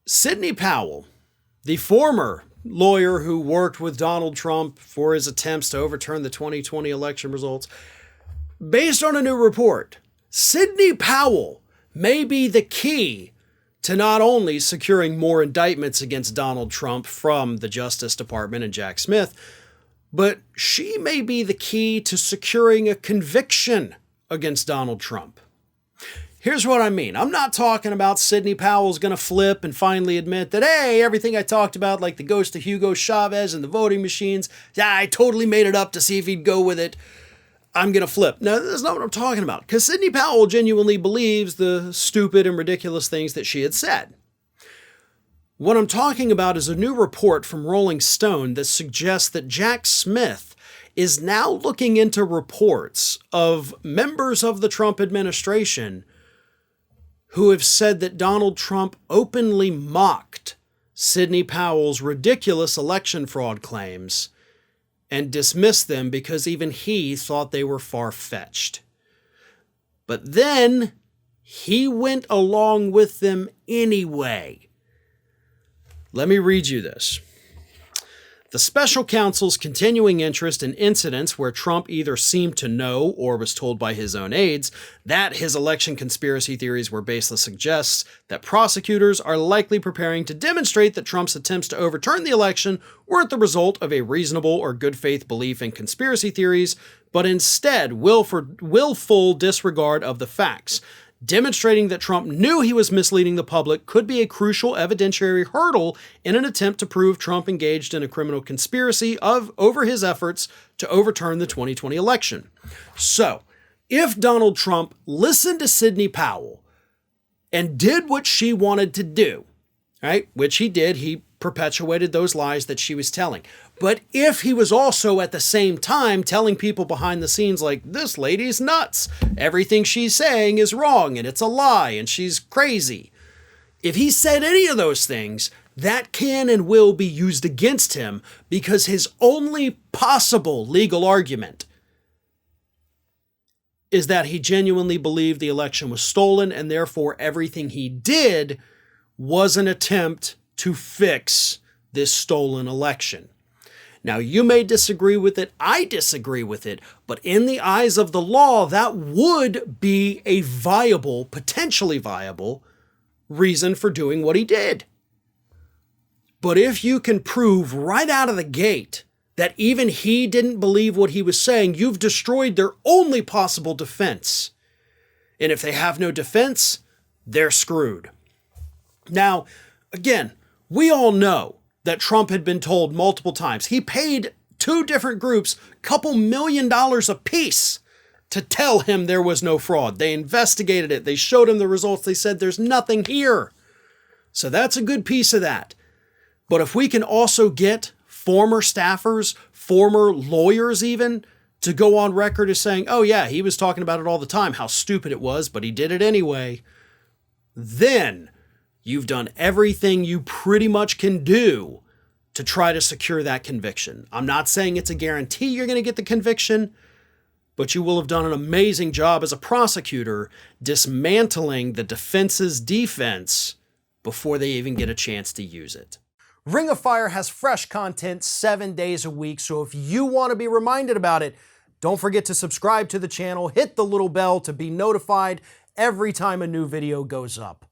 Sidney Powell, the former lawyer who worked with Donald Trump for his attempts to overturn the 2020 election results, based on a new report, Sidney Powell may be the key to not only securing more indictments against Donald Trump from the Justice Department and Jack Smith, but she may be the key to securing a conviction against Donald Trump. Here's what I mean. I'm not talking about Sidney Powell's going to flip and finally admit that, hey, everything I talked about, like the ghost of Hugo Chavez and the voting machines, yeah, I totally made it up to see if he'd go with it. I'm going to flip. No, that's not what I'm talking about, because Sidney Powell genuinely believes the stupid and ridiculous things that she had said. What I'm talking about is a new report from Rolling Stone that suggests that Jack Smith is now looking into reports of members of the Trump administration who have said that Donald Trump openly mocked Sidney Powell's ridiculous election fraud claims and dismissed them because even he thought they were far-fetched. But then he went along with them anyway. Let me read you this. The special counsel's continuing interest in incidents where Trump either seemed to know or was told by his own aides that his election conspiracy theories were baseless suggests that prosecutors are likely preparing to demonstrate that Trump's attempts to overturn the election weren't the result of a reasonable or good faith belief in conspiracy theories, but instead willful disregard of the facts. Demonstrating that Trump knew he was misleading the public could be a crucial evidentiary hurdle in an attempt to prove Trump engaged in a criminal conspiracy over his efforts to overturn the 2020 election. So, if Donald Trump listened to Sidney Powell and did what she wanted to do, right, which he did, he perpetuated those lies that she was telling. But if he was also at the same time telling people behind the scenes like, this lady's nuts, everything she's saying is wrong and it's a lie and she's crazy. If he said any of those things, that can and will be used against him because his only possible legal argument is that he genuinely believed the election was stolen and therefore everything he did was an attempt to fix this stolen election. Now, you may disagree with it, I disagree with it, but in the eyes of the law, that would be a viable, potentially viable, reason for doing what he did. But if you can prove right out of the gate that even he didn't believe what he was saying, you've destroyed their only possible defense. And if they have no defense, they're screwed. Now, again, we all know that Trump had been told multiple times. He paid two different groups $2 million apiece to tell him there was no fraud. They investigated it. They showed him the results. They said there's nothing here. So that's a good piece of that. But if we can also get former staffers, former lawyers even, to go on record as saying, oh yeah, he was talking about it all the time, how stupid it was, but he did it anyway, then you've done everything you pretty much can do to try to secure that conviction. I'm not saying it's a guarantee you're going to get the conviction, but you will have done an amazing job as a prosecutor dismantling the defense's defense before they even get a chance to use it. Ring of Fire has fresh content 7 days a week, so if you want to be reminded about it, don't forget to subscribe to the channel, hit the little bell to be notified every time a new video goes up.